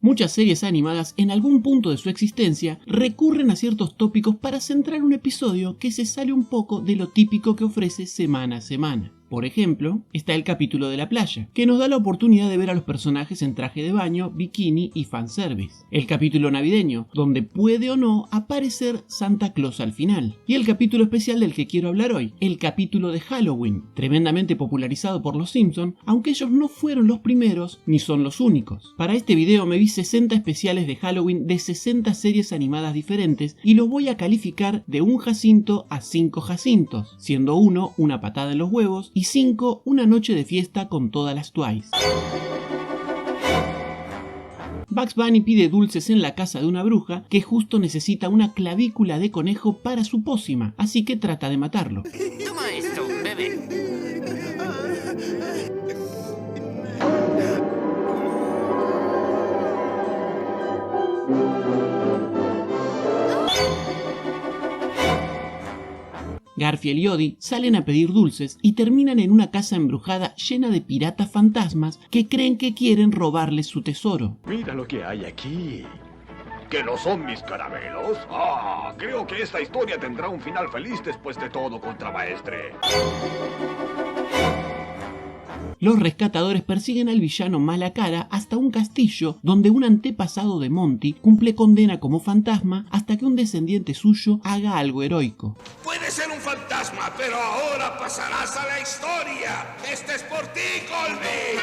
Muchas series animadas en algún punto de su existencia recurren a ciertos tópicos para centrar un episodio que se sale un poco de lo típico que ofrece semana a semana. Por ejemplo, está el capítulo de la playa, que nos da la oportunidad de ver a los personajes en traje de baño, bikini y fanservice. El capítulo navideño, donde puede o no aparecer Santa Claus al final. Y el capítulo especial del que quiero hablar hoy, el capítulo de Halloween, tremendamente popularizado por los Simpson, aunque ellos no fueron los primeros ni son los únicos. Para este video me vi 60 especiales de Halloween de 60 series animadas diferentes y los voy a calificar de 1 Jacinto a 5 Jacintos, siendo 1 una patada en los huevos y 5 una noche de fiesta con todas las Twice. Bugs Bunny pide dulces en la casa de una bruja que justo necesita una clavícula de conejo para su pócima, así que trata de matarlo. Toma esto, bebé. Garfield y Odie salen a pedir dulces y terminan en una casa embrujada llena de piratas fantasmas que creen que quieren robarles su tesoro. Mira lo que hay aquí. ¿Que no son mis caramelos? Ah, creo que esta historia tendrá un final feliz después de todo, contramaestre. Los rescatadores persiguen al villano Malacara hasta un castillo donde un antepasado de Monty cumple condena como fantasma hasta que un descendiente suyo haga algo heroico. Puedes ser un fantasma, pero ahora pasarás a la historia. ¡Este es por ti, Colby!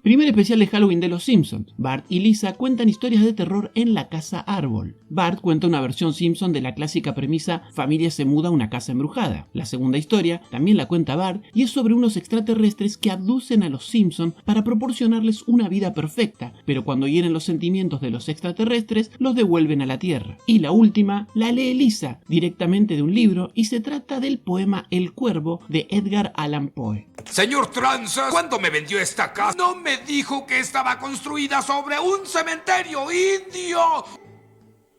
Primer especial de Halloween de los Simpsons. Bart y Lisa cuentan historias de terror en la casa árbol. Bart cuenta una versión Simpson de la clásica premisa familia se muda a una casa embrujada. La segunda historia también la cuenta Bart y es sobre unos extraterrestres que abducen a los Simpson para proporcionarles una vida perfecta, pero cuando hieren los sentimientos de los extraterrestres los devuelven a la Tierra. Y la última la lee Lisa directamente de un libro y se trata del poema El Cuervo de Edgar Allan Poe. Señor Tranzas, ¿cuándo me vendió esta casa? No me dijo que estaba construida sobre un cementerio indio.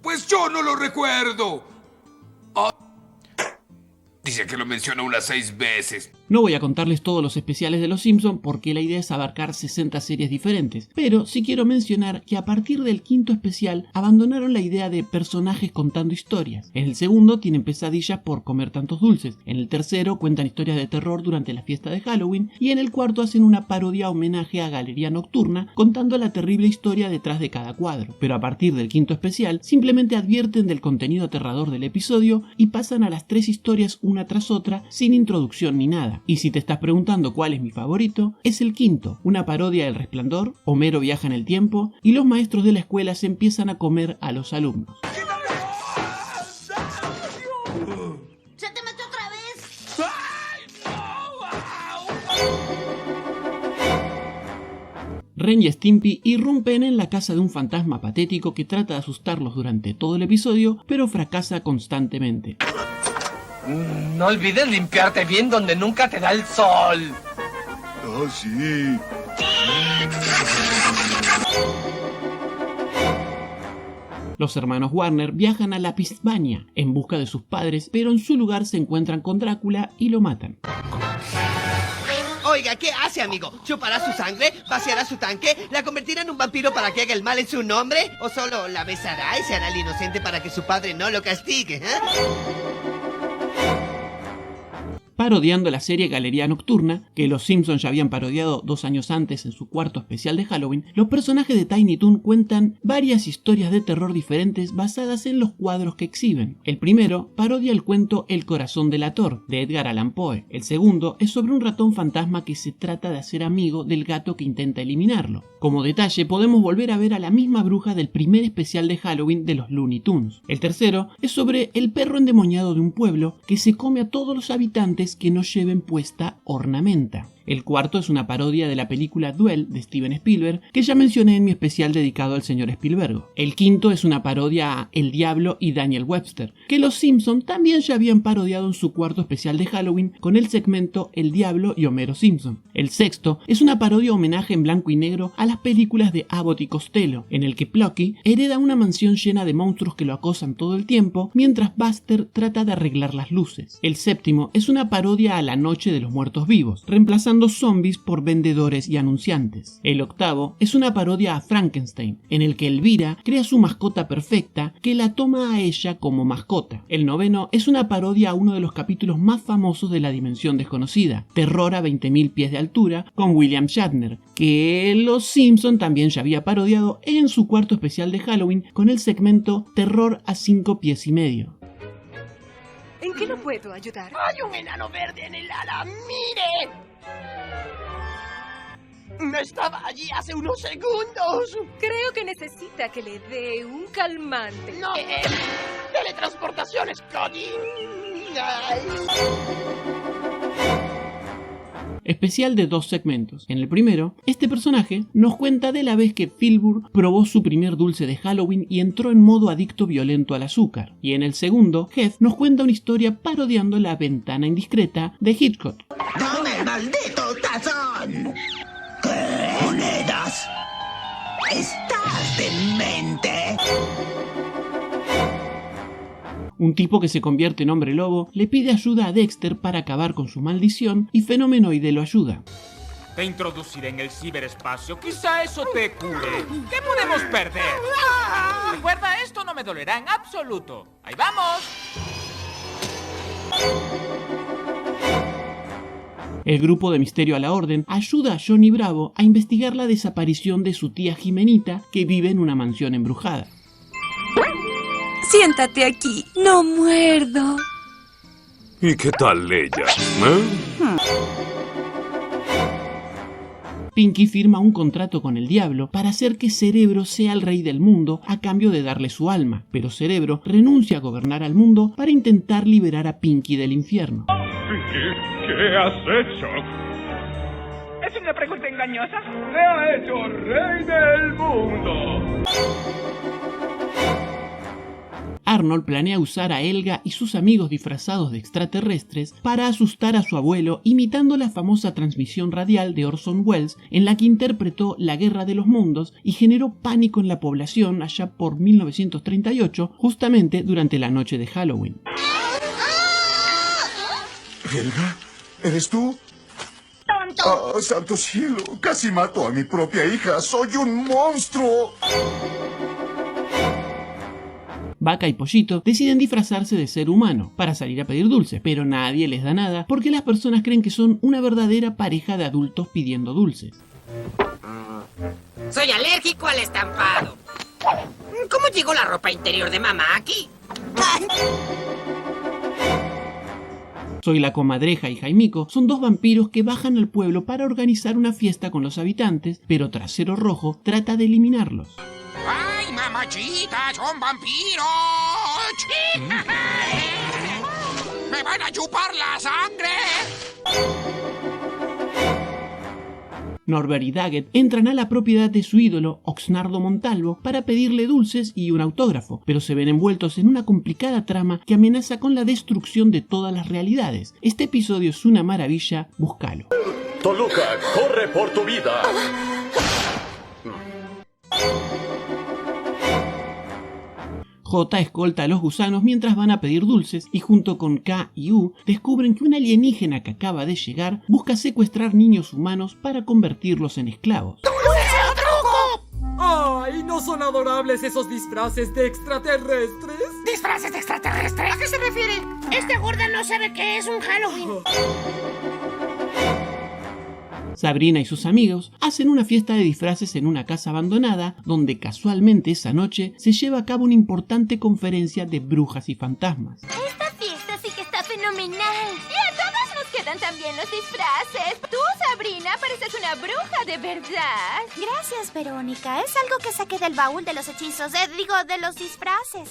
Pues yo no lo recuerdo. Dice que lo mencionó unas 6 veces. No voy a contarles todos los especiales de los Simpsons porque la idea es abarcar 60 series diferentes, pero sí quiero mencionar que a partir del quinto especial abandonaron la idea de personajes contando historias. En el segundo tienen pesadillas por comer tantos dulces, en el tercero cuentan historias de terror durante la fiesta de Halloween y en el cuarto hacen una parodia homenaje a Galería Nocturna contando la terrible historia detrás de cada cuadro. Pero a partir del quinto especial simplemente advierten del contenido aterrador del episodio y pasan a las 3 historias una tras otra sin introducción ni nada. Y si te estás preguntando cuál es mi favorito, es el quinto, una parodia del Resplandor, Homero viaja en el tiempo y los maestros de la escuela se empiezan a comer a los alumnos. ¿Se te metió otra vez? Ren y Stimpy irrumpen en la casa de un fantasma patético que trata de asustarlos durante todo el episodio, pero fracasa constantemente. No olvides limpiarte bien donde nunca te da el sol. Ah, sí. Los hermanos Warner viajan a Lapisbania en busca de sus padres, pero en su lugar se encuentran con Drácula y lo matan. Oiga, ¿qué hace, amigo? ¿Chupará su sangre? ¿Vaciará su tanque? ¿La convertirá en un vampiro para que haga el mal en su nombre? ¿O solo la besará y se hará el inocente para que su padre no lo castigue? Parodiando la serie Galería Nocturna, que los Simpsons ya habían parodiado 2 años antes en su cuarto especial de Halloween, los personajes de Tiny Toon cuentan varias historias de terror diferentes basadas en los cuadros que exhiben. El primero parodia el cuento El corazón delator, de Edgar Allan Poe. El segundo es sobre un ratón fantasma que se trata de hacer amigo del gato que intenta eliminarlo. Como detalle, podemos volver a ver a la misma bruja del primer especial de Halloween de los Looney Tunes. El tercero es sobre el perro endemoniado de un pueblo que se come a todos los habitantes que no lleven puesta ornamenta. El cuarto es una parodia de la película Duel de Steven Spielberg, que ya mencioné en mi especial dedicado al señor Spielberg. El quinto es una parodia a El Diablo y Daniel Webster, que los Simpson también ya habían parodiado en su cuarto especial de Halloween con el segmento El Diablo y Homero Simpson. El sexto es una parodia homenaje en blanco y negro a las películas de Abbott y Costello, en el que Plucky hereda una mansión llena de monstruos que lo acosan todo el tiempo, mientras Buster trata de arreglar las luces. El séptimo es una parodia a La Noche de los Muertos Vivos, reemplazando reemplazando zombies por vendedores y anunciantes. El octavo es una parodia a Frankenstein, en el que Elvira crea su mascota perfecta que la toma a ella como mascota. El noveno es una parodia a uno de los capítulos más famosos de La Dimensión Desconocida, Terror a 20.000 pies de altura, con William Shatner, que Los Simpson también ya había parodiado en su cuarto especial de Halloween con el segmento Terror a 5 pies y medio. ¿En qué lo puedo ayudar? ¡Hay un enano verde en el ala! ¡Mire! No estaba allí hace unos segundos. Creo que necesita que le dé un calmante. ¡No! ¡Teletransportación, Scotty! ¡Ay! Especial de 2 segmentos. En el primero, este personaje nos cuenta de la vez que Filbur probó su primer dulce de Halloween y entró en modo adicto violento al azúcar. Y en el segundo, Jeff nos cuenta una historia parodiando La ventana indiscreta de Hitchcock. ¡Dame el maldito tazón! ¿Qué? ¿Monedas? ¿Estás demente? Un tipo que se convierte en hombre lobo le pide ayuda a Dexter para acabar con su maldición y Fenomenoide lo ayuda. Te introduciré en el ciberespacio, quizá eso te cure. ¿Qué podemos perder? Recuerda, esto no me dolerá en absoluto. ¡Ahí vamos! El grupo de Misterio a la Orden ayuda a Johnny Bravo a investigar la desaparición de su tía Jimenita, que vive en una mansión embrujada. Siéntate aquí, no muerdo. ¿Y qué tal ella? Pinky firma un contrato con el diablo para hacer que Cerebro sea el rey del mundo a cambio de darle su alma, pero Cerebro renuncia a gobernar al mundo para intentar liberar a Pinky del infierno. ¿Qué has hecho? ¿Es una pregunta engañosa? ¡Me ha hecho rey del mundo! Arnold planea usar a Helga y sus amigos disfrazados de extraterrestres para asustar a su abuelo imitando la famosa transmisión radial de Orson Welles en la que interpretó La Guerra de los Mundos y generó pánico en la población allá por 1938, justamente durante la noche de Halloween. ¿Helga? ¿Eres tú? ¡Tonto! ¡Oh, santo cielo! Casi mato a mi propia hija. ¡Soy un monstruo! Vaca y Pollito deciden disfrazarse de ser humano para salir a pedir dulces, pero nadie les da nada porque las personas creen que son una verdadera pareja de adultos pidiendo dulces. Soy alérgico al estampado. ¿Cómo llegó la ropa interior de mamá aquí? Soy la Comadreja y Jaimico son 2 vampiros que bajan al pueblo para organizar una fiesta con los habitantes, pero Trasero Rojo trata de eliminarlos. ¡Ay, mamachita! ¡Son vampiros! ¡Me van a chupar la sangre! Norbert y Daggett entran a la propiedad de su ídolo, Oxnardo Montalvo, para pedirle dulces y un autógrafo, pero se ven envueltos en una complicada trama que amenaza con la destrucción de todas las realidades. Este episodio es una maravilla, búscalo. Toluca, corre por tu vida. J escolta a los gusanos mientras van a pedir dulces y junto con K y U descubren que un alienígena que acaba de llegar busca secuestrar niños humanos para convertirlos en esclavos. ¡Ay, no son adorables esos disfraces de extraterrestres! ¿Disfraces de extraterrestres? ¿A qué se refiere? Este gorda no sabe qué es un Halloween. Sabrina y sus amigos hacen una fiesta de disfraces en una casa abandonada donde casualmente esa noche se lleva a cabo una importante conferencia de brujas y fantasmas. Esta fiesta sí que está fenomenal. Y a todas nos quedan también los disfraces. Tú, Sabrina, pareces una bruja de verdad. Gracias, Verónica. Es algo que saqué del baúl de los hechizos. De los disfraces.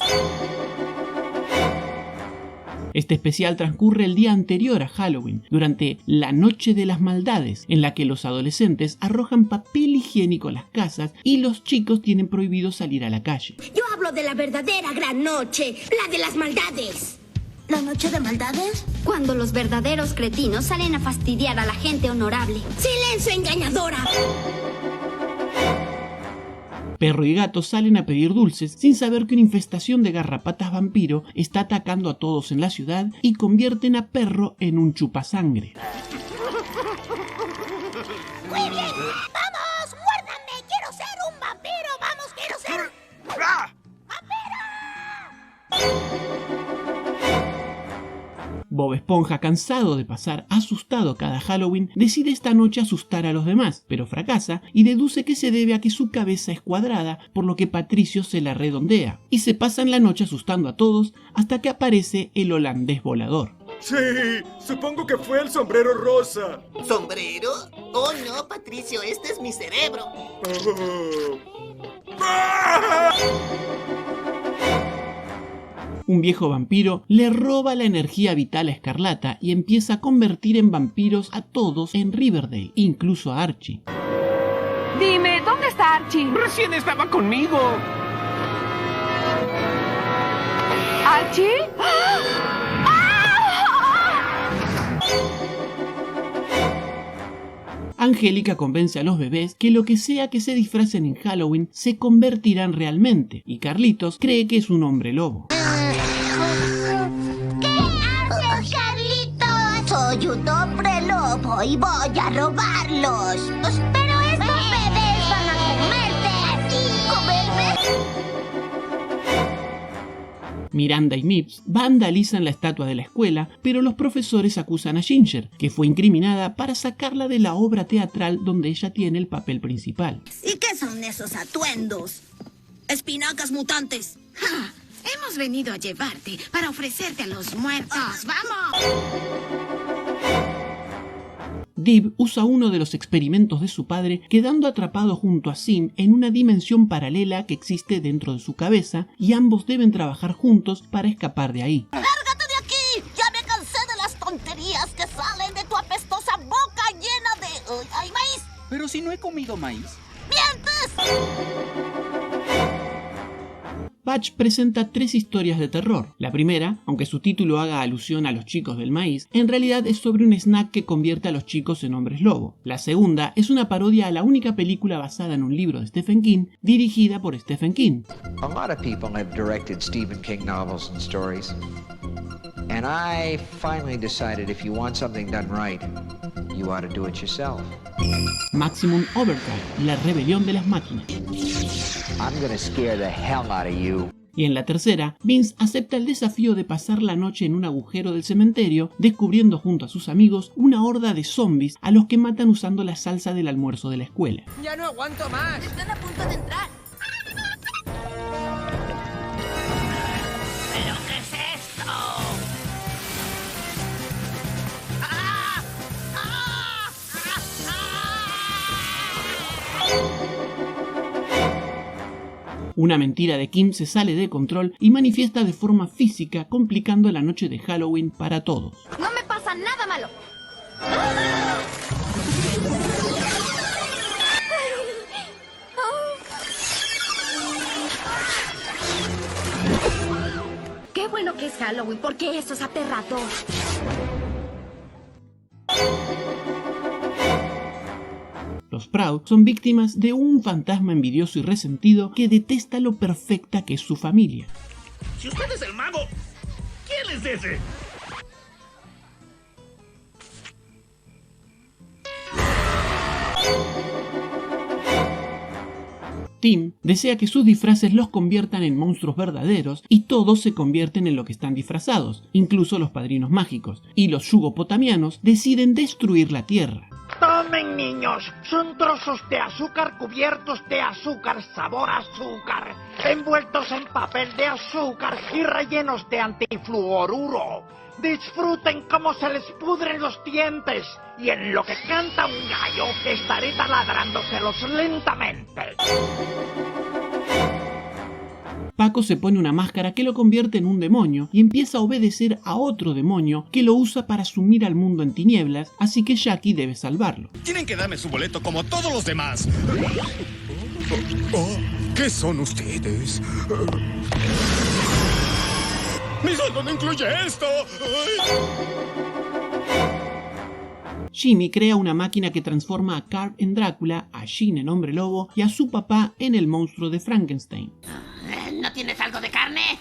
Este especial transcurre el día anterior a Halloween, durante la Noche de las Maldades, en la que los adolescentes arrojan papel higiénico a las casas y los chicos tienen prohibido salir a la calle. Yo hablo de la verdadera gran noche, la de las maldades. ¿La noche de maldades? Cuando los verdaderos cretinos salen a fastidiar a la gente honorable. ¡Silencio, engañadora! Perro y Gato salen a pedir dulces sin saber que una infestación de garrapatas vampiro está atacando a todos en la ciudad y convierten a Perro en un chupasangre. Bob Esponja, cansado de pasar asustado cada Halloween, decide esta noche asustar a los demás, pero fracasa y deduce que se debe a que su cabeza es cuadrada, por lo que Patricio se la redondea, y se pasan la noche asustando a todos hasta que aparece el holandés volador. Sí, supongo que fue el sombrero rosa. ¿Sombrero? Oh no, Patricio, este es mi cerebro. Un viejo vampiro le roba la energía vital a Escarlata y empieza a convertir en vampiros a todos en Riverdale, incluso a Archie. Dime, ¿dónde está Archie? Recién estaba conmigo. ¿Archie? Angélica convence a los bebés que lo que sea que se disfracen en Halloween se convertirán realmente, y Carlitos cree que es un hombre lobo. ¿Qué haces, Carlitos? Soy un hombre lobo y voy a robarlos. Pero estos bebés van a comerte. ¿Comerme? Miranda y Mips vandalizan la estatua de la escuela, pero los profesores acusan a Ginger, que fue incriminada para sacarla de la obra teatral donde ella tiene el papel principal. ¿Y qué son esos atuendos? ¿Espinacas mutantes? Ja, hemos venido a llevarte para ofrecerte a los muertos. ¡Vamos! Dib usa uno de los experimentos de su padre, quedando atrapado junto a Sim en una dimensión paralela que existe dentro de su cabeza, y ambos deben trabajar juntos para escapar de ahí. ¡Lárgate de aquí! Ya me cansé de las tonterías que salen de tu apestosa boca llena de... ¡Ay, maíz! Pero si no he comido maíz. ¡Mientes! Batch presenta 3 historias de terror. La primera, aunque su título haga alusión a los chicos del maíz, en realidad es sobre un snack que convierte a los chicos en hombres lobo. La segunda es una parodia a la única película basada en un libro de Stephen King, dirigida por Stephen King. A lot of people have directed Stephen King novels and stories. And I finally decided if you want something done right, you ought to do it yourself. Maximum Overdrive, la rebelión de las máquinas. I'm gonna scare the hell out of you. Y en la tercera, Vince acepta el desafío de pasar la noche en un agujero del cementerio, descubriendo junto a sus amigos una horda de zombies a los que matan usando la salsa del almuerzo de la escuela. ¡Ya no aguanto más! Están a punto de entrar. ¿Pero qué es esto? Una mentira de Kim se sale de control y manifiesta de forma física, complicando la noche de Halloween para todos. No me pasa nada malo. Qué bueno que es Halloween, porque eso es aterrador. Los Proud son víctimas de un fantasma envidioso y resentido que detesta lo perfecta que es su familia. Si usted es el mago, ¿quién es ese? Tim desea que sus disfraces los conviertan en monstruos verdaderos y todos se convierten en lo que están disfrazados, incluso los padrinos mágicos, y los yugopotamianos deciden destruir la Tierra. Tomen, niños, son trozos de azúcar cubiertos de azúcar, sabor a azúcar, envueltos en papel de azúcar y rellenos de antifluoruro. Disfruten cómo se les pudren los dientes y en lo que canta un gallo estaré taladrándoselos lentamente. Paco se pone una máscara que lo convierte en un demonio y empieza a obedecer a otro demonio que lo usa para sumir al mundo en tinieblas, así que Jackie debe salvarlo. Tienen que darme su boleto como todos los demás. ¿Qué son ustedes? ¡Mi sueldo no incluye esto! Jimmy crea una máquina que transforma a Carl en Drácula, a Jean en hombre lobo y a su papá en el monstruo de Frankenstein. ¿No tienes algo de carne?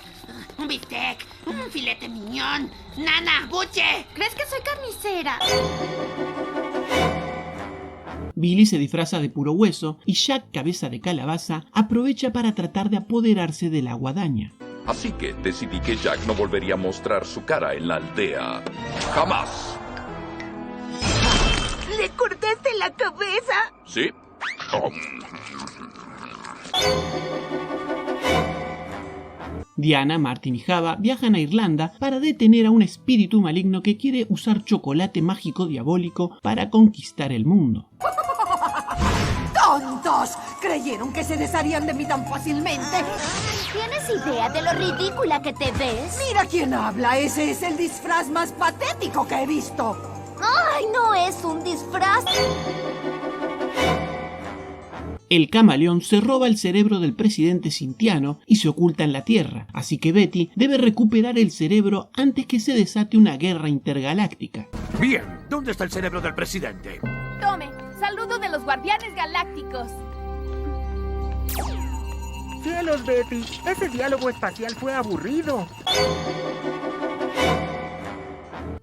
¿Un bistec? ¿Un filete miñón? ¡Nana! ¡Buche! ¿Crees que soy carnicera? Billy se disfraza de puro hueso y Jack, cabeza de calabaza, aprovecha para tratar de apoderarse de la guadaña. Así que decidí que Jack no volvería a mostrar su cara en la aldea. ¡Jamás! ¿Le cortaste la cabeza? ¿Sí? Diana, Martin y Java viajan a Irlanda para detener a un espíritu maligno que quiere usar chocolate mágico diabólico para conquistar el mundo. ¡Tontos! ¿Creyeron que se desharían de mí tan fácilmente? ¿Tienes idea de lo ridícula que te ves? ¡Mira quién habla! Ese es el disfraz más patético que he visto. ¡Ay, no es un disfraz! El camaleón se roba el cerebro del presidente Cintiano y se oculta en la Tierra, así que Betty debe recuperar el cerebro antes que se desate una guerra intergaláctica. Bien, ¿dónde está el cerebro del presidente? Tome, saludo de los Guardianes Galácticos. Cielos, Betty, ese diálogo espacial fue aburrido.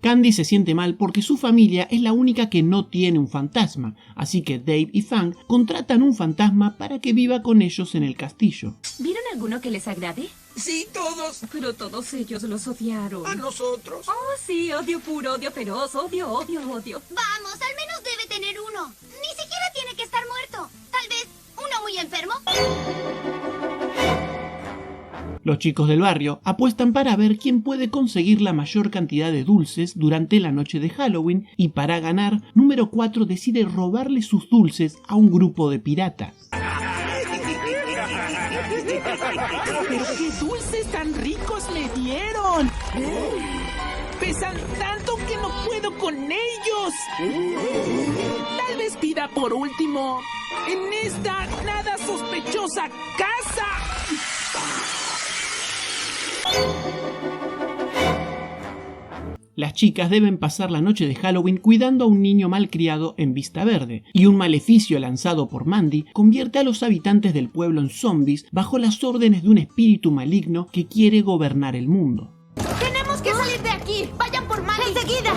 Candy se siente mal porque su familia es la única que no tiene un fantasma, así que Dave y Fang contratan un fantasma para que viva con ellos en el castillo. ¿Vieron alguno que les agrade? Sí, todos. Pero todos ellos los odiaron. ¿A nosotros? Oh, sí, odio puro, odio feroz, odio. Vamos, al menos debe tener uno. Ni siquiera tiene que estar muerto. Tal vez uno muy enfermo. Los chicos del barrio apuestan para ver quién puede conseguir la mayor cantidad de dulces durante la noche de Halloween y para ganar, número 4 decide robarle sus dulces a un grupo de piratas. ¡Pero qué dulces tan ricos me dieron! ¡Pesan tanto que no puedo con ellos! Tal vez pida por último en esta nada sospechosa casa. Las chicas deben pasar la noche de Halloween cuidando a un niño malcriado en Vista Verde, y un maleficio lanzado por Mandy convierte a los habitantes del pueblo en zombies bajo las órdenes de un espíritu maligno que quiere gobernar el mundo. ¡Tenemos que salir de aquí! ¡Vayan por Mandy! ¡Enseguida!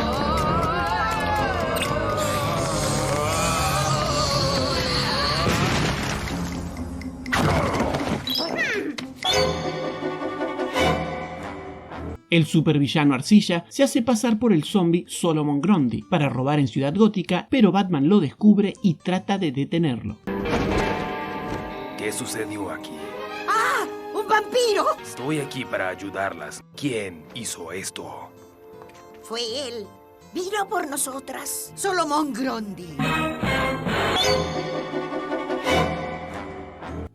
El supervillano Arcilla se hace pasar por el zombie Solomon Grundy para robar en Ciudad Gótica, pero Batman lo descubre y trata de detenerlo. ¿Qué sucedió aquí? ¡Ah! ¡Un vampiro! Estoy aquí para ayudarlas. ¿Quién hizo esto? Fue él. Vino por nosotras. Solomon Grundy.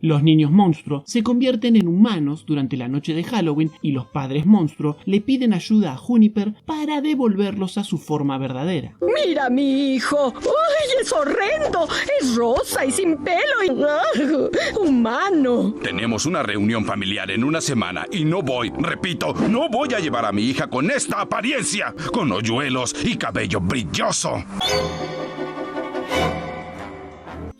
Los niños monstruo se convierten en humanos durante la noche de Halloween y los padres monstruo le piden ayuda a Juniper para devolverlos a su forma verdadera. ¡Mira, mi hijo! ¡Ay, es horrendo! Es rosa y sin pelo y... humano. Tenemos una reunión familiar en una semana y no voy, repito, no voy a llevar a mi hija con esta apariencia, con hoyuelos y cabello brilloso.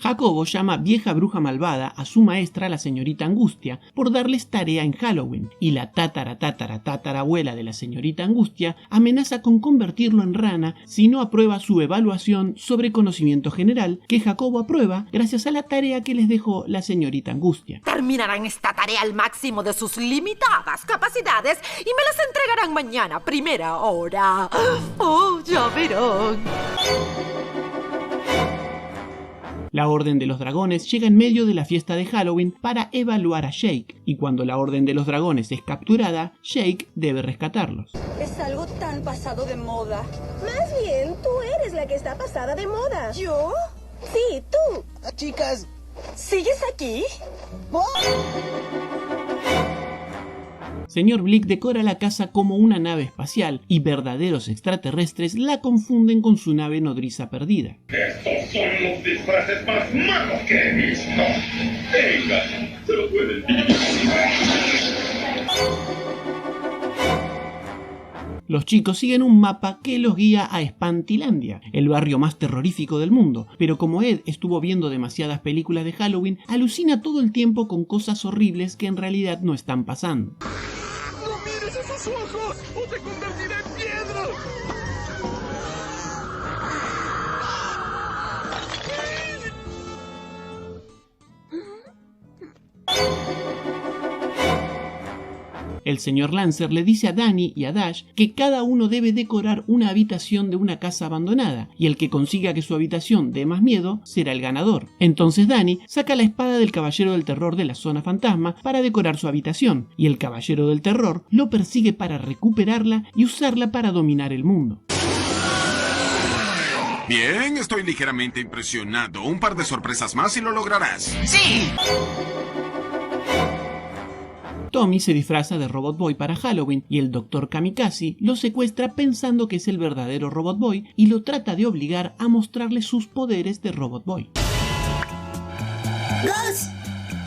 Jacobo llama vieja bruja malvada a su maestra, la señorita Angustia, por darles tarea en Halloween, y la tatarabuela de la señorita Angustia amenaza con convertirlo en rana si no aprueba su evaluación sobre conocimiento general, que Jacobo aprueba gracias a la tarea que les dejó la señorita Angustia. Terminarán esta tarea al máximo de sus limitadas capacidades y me las entregarán mañana a primera hora. ¡Oh, ya verán! La Orden de los Dragones llega en medio de la fiesta de Halloween para evaluar a Jake, y cuando la Orden de los Dragones es capturada, Jake debe rescatarlos. Es algo tan pasado de moda. Más bien, tú eres la que está pasada de moda. ¿Yo? Sí, tú. Chicas, ¿sigues aquí? Señor Blick decora la casa como una nave espacial y verdaderos extraterrestres la confunden con su nave nodriza perdida. Estos son los disfraces más malos que he visto. Venga, se lo pueden vivir. Los chicos siguen un mapa que los guía a Espantilandia, el barrio más terrorífico del mundo, pero como Ed estuvo viendo demasiadas películas de Halloween, alucina todo el tiempo con cosas horribles que en realidad no están pasando. ¡No mires esos ojos o te convertiré en piedra! El señor Lancer le dice a Danny y a Dash que cada uno debe decorar una habitación de una casa abandonada, y el que consiga que su habitación dé más miedo será el ganador. Entonces Danny saca la espada del caballero del terror de la zona fantasma para decorar su habitación, y el caballero del terror lo persigue para recuperarla y usarla para dominar el mundo. Bien, estoy ligeramente impresionado. Un par de sorpresas más y lo lograrás. ¡Sí! Tommy se disfraza de Robot Boy para Halloween y el Dr. Kamikaze lo secuestra pensando que es el verdadero Robot Boy y lo trata de obligar a mostrarle sus poderes de Robot Boy. Gus,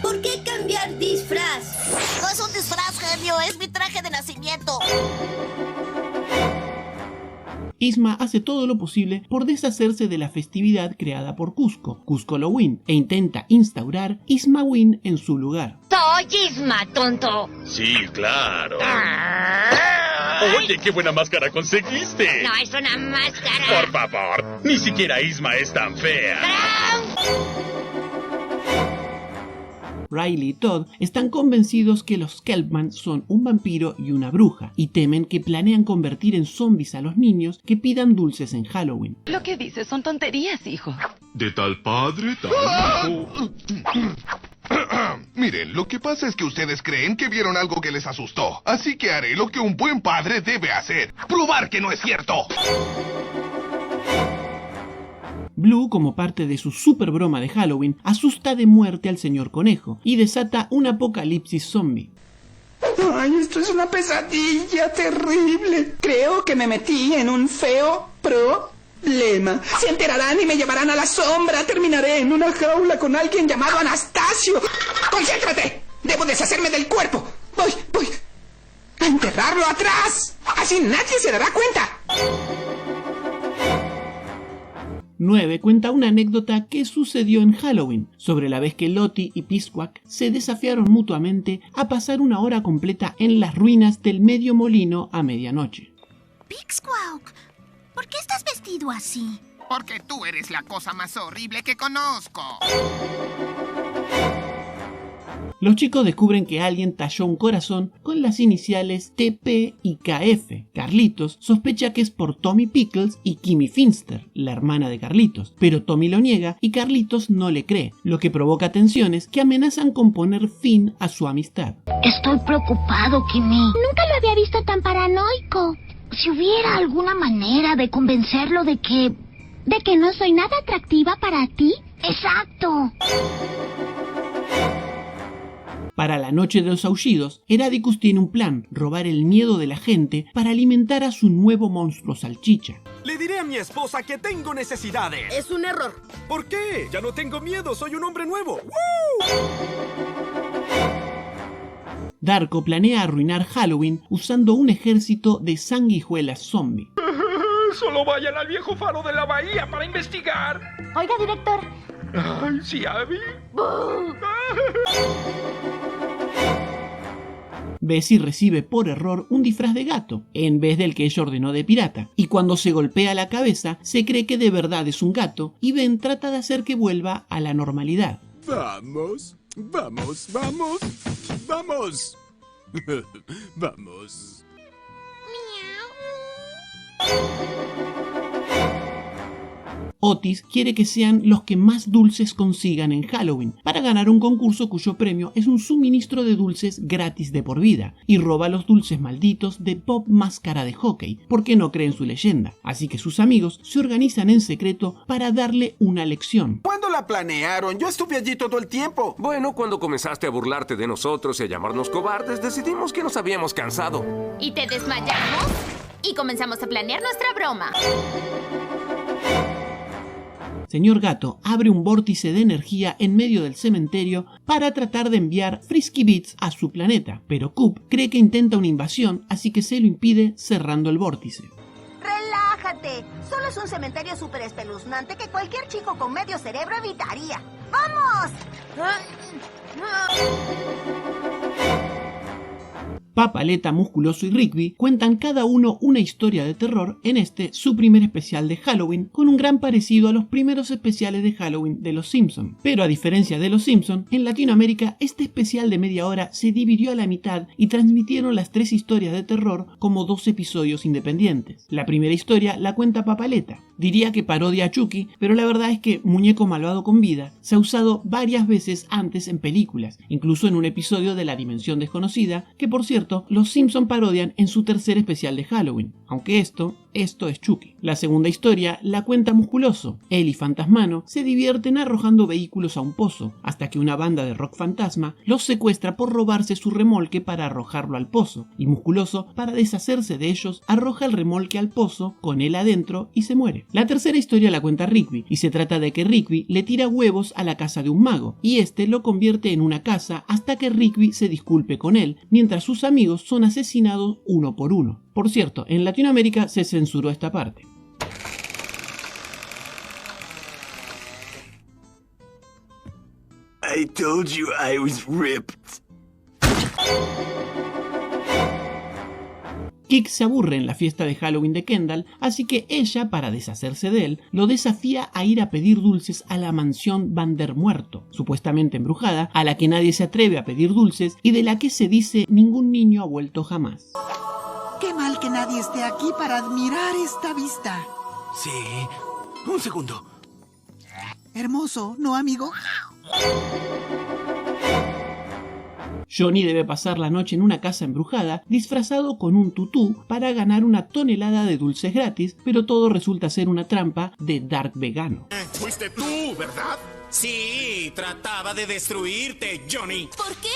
¿por qué cambiar disfraz? No es un disfraz, genio, es mi traje de nacimiento. Isma hace todo lo posible por deshacerse de la festividad creada por Cusco, Cuscoloween, e intenta instaurar Ismaween en su lugar. Soy Isma, tonto. Sí, claro. Oye, qué buena máscara conseguiste. No es una máscara. Por favor, ni siquiera Isma es tan fea. Riley y Todd están convencidos que los Kelpman son un vampiro y una bruja, y temen que planean convertir en zombies a los niños que pidan dulces en Halloween. Lo que dices son tonterías, hijo. De tal padre, tal hijo. Miren, lo que pasa es que ustedes creen que vieron algo que les asustó, así que haré lo que un buen padre debe hacer: probar que no es cierto. Blue, como parte de su super broma de Halloween, asusta de muerte al señor Conejo y desata un apocalipsis zombie. ¡Ay, esto es una pesadilla terrible! Creo que me metí en un feo problema. Se enterarán y me llevarán a la sombra. Terminaré en una jaula con alguien llamado Anastasio. ¡Concéntrate! Debo deshacerme del cuerpo. Voy a enterrarlo atrás. Así nadie se dará cuenta. 9 cuenta una anécdota que sucedió en Halloween, sobre la vez que Lottie y Pisquack se desafiaron mutuamente a pasar una hora completa en las ruinas del medio molino a medianoche. Pisquack, ¿por qué estás vestido así? Porque tú eres la cosa más horrible que conozco. Los chicos descubren que alguien talló un corazón con las iniciales TP y KF. Carlitos sospecha que es por Tommy Pickles y Kimmy Finster, la hermana de Carlitos, pero Tommy lo niega y Carlitos no le cree, lo que provoca tensiones que amenazan con poner fin a su amistad. Estoy preocupado, Kimmy. Nunca lo había visto tan paranoico. Si hubiera alguna manera de convencerlo de que no soy nada atractiva para ti. Exacto. Para la noche de los aullidos, Eradicus tiene un plan: robar el miedo de la gente para alimentar a su nuevo monstruo salchicha. Le diré a mi esposa que tengo necesidades. Es un error. ¿Por qué? Ya no tengo miedo, soy un hombre nuevo. Darko planea arruinar Halloween usando un ejército de sanguijuelas zombie. Solo vayan al viejo faro de la bahía para investigar. Oiga, director. Ay, sí, Abby. Bessie recibe por error un disfraz de gato, en vez del que ella ordenó de pirata, y cuando se golpea la cabeza, se cree que de verdad es un gato, y Ben trata de hacer que vuelva a la normalidad. Vamos, vamos, vamos, vamos. Vamos. Otis quiere que sean los que más dulces consigan en Halloween, para ganar un concurso cuyo premio es un suministro de dulces gratis de por vida, y roba los dulces malditos de Pop Máscara de Hockey, porque no cree en su leyenda, así que sus amigos se organizan en secreto para darle una lección. ¿Cuándo la planearon? Yo estuve allí todo el tiempo. Bueno, cuando comenzaste a burlarte de nosotros y a llamarnos cobardes, decidimos que nos habíamos cansado. Y te desmayamos y comenzamos a planear nuestra broma. Señor Gato abre un vórtice de energía en medio del cementerio para tratar de enviar Frisky Bits a su planeta, pero Coop cree que intenta una invasión, así que se lo impide cerrando el vórtice. Relájate, solo es un cementerio súper espeluznante que cualquier chico con medio cerebro evitaría. ¡Vamos! Papaleta, Musculoso y Rigby cuentan cada uno una historia de terror en este, su primer especial de Halloween, con un gran parecido a los primeros especiales de Halloween de Los Simpson. Pero a diferencia de Los Simpson, en Latinoamérica este especial de media hora se dividió a la mitad y transmitieron las 3 historias de terror como 2 episodios independientes. La primera historia la cuenta Papaleta. Diría que parodia a Chucky, pero la verdad es que Muñeco Malvado con Vida se ha usado varias veces antes en películas, incluso en un episodio de La Dimensión Desconocida, que por cierto, Los Simpson parodian en su tercer especial de Halloween, aunque esto es Chucky. La segunda historia la cuenta Musculoso. Él y Fantasmano se divierten arrojando vehículos a un pozo, hasta que una banda de rock fantasma los secuestra por robarse su remolque para arrojarlo al pozo, y Musculoso, para deshacerse de ellos, arroja el remolque al pozo con él adentro y se muere. La tercera historia la cuenta Rigby, y se trata de que Rigby le tira huevos a la casa de un mago, y este lo convierte en una casa hasta que Rigby se disculpe con él, mientras sus amigos son asesinados uno por uno. Por cierto, en Latinoamérica se censuró esta parte. I told you I was ripped. Kik se aburre en la fiesta de Halloween de Kendall, así que ella, para deshacerse de él, lo desafía a ir a pedir dulces a la mansión Vandermuerto, supuestamente embrujada, a la que nadie se atreve a pedir dulces y de la que se dice ningún niño ha vuelto jamás. Qué mal que nadie esté aquí para admirar esta vista. Sí. Un segundo. Hermoso, ¿no, amigo? Johnny debe pasar la noche en una casa embrujada disfrazado con un tutú para ganar una tonelada de dulces gratis, pero todo resulta ser una trampa de Dark Vegano. Fuiste tú, ¿verdad? Sí, trataba de destruirte, Johnny. ¿Por qué?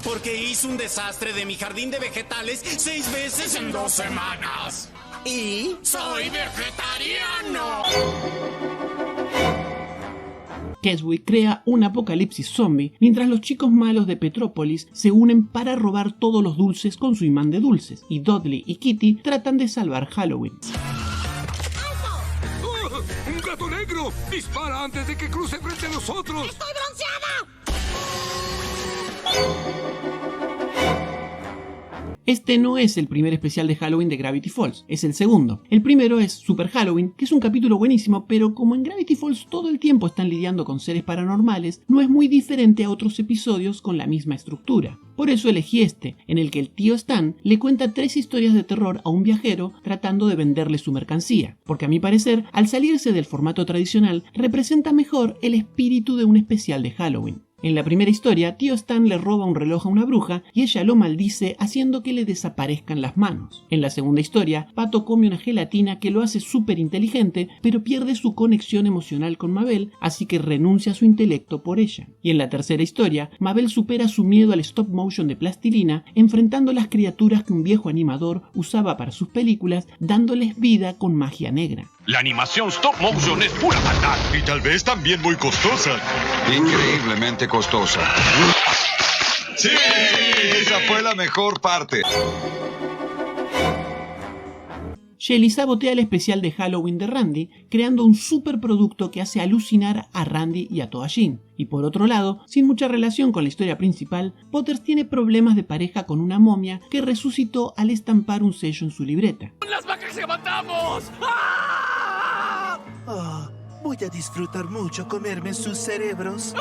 Porque hice un desastre de mi jardín de vegetales 6 veces en 2 semanas. Y soy vegetariano. Keswick crea un apocalipsis zombie mientras los chicos malos de Petrópolis se unen para robar todos los dulces con su imán de dulces, y Dudley y Kitty tratan de salvar Halloween. ¡Un gato negro! ¡Dispara antes de que cruce frente a nosotros! ¡Estoy bronceada! Este no es el primer especial de Halloween de Gravity Falls, es el segundo. El primero es Super Halloween, que es un capítulo buenísimo, pero como en Gravity Falls todo el tiempo están lidiando con seres paranormales, no es muy diferente a otros episodios con la misma estructura. Por eso elegí este, en el que el tío Stan le cuenta 3 historias de terror a un viajero tratando de venderle su mercancía, porque a mi parecer, al salirse del formato tradicional, representa mejor el espíritu de un especial de Halloween. En la primera historia, tío Stan le roba un reloj a una bruja y ella lo maldice haciendo que le desaparezcan las manos. En la segunda historia, Pato come una gelatina que lo hace súper inteligente, pero pierde su conexión emocional con Mabel, así que renuncia a su intelecto por ella. Y en la tercera historia, Mabel supera su miedo al stop motion de plastilina, enfrentando las criaturas que un viejo animador usaba para sus películas, dándoles vida con magia negra. La animación stop motion es pura maldad. Y tal vez también muy costosa. Increíblemente costosa. ¡Sí! Esa fue la mejor parte. Shelly sabotea el especial de Halloween de Randy, creando un superproducto que hace alucinar a Randy y a toda Jean. Y por otro lado, sin mucha relación con la historia principal, Potters tiene problemas de pareja con una momia que resucitó al estampar un sello en su libreta. ¡Las vacas que matamos! ¡Ah! Oh, voy a disfrutar mucho comerme sus cerebros.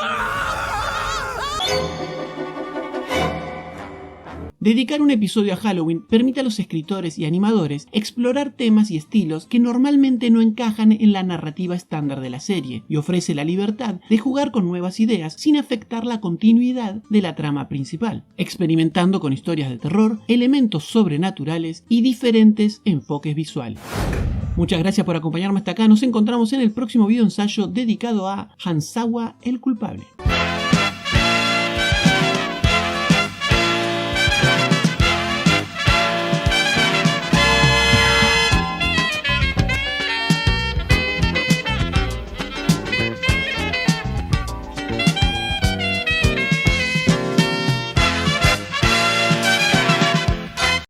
Dedicar un episodio a Halloween permite a los escritores y animadores explorar temas y estilos que normalmente no encajan en la narrativa estándar de la serie, y ofrece la libertad de jugar con nuevas ideas sin afectar la continuidad de la trama principal, experimentando con historias de terror, elementos sobrenaturales y diferentes enfoques visuales. Muchas gracias por acompañarme hasta acá, nos encontramos en el próximo video ensayo dedicado a Hanzawa el culpable.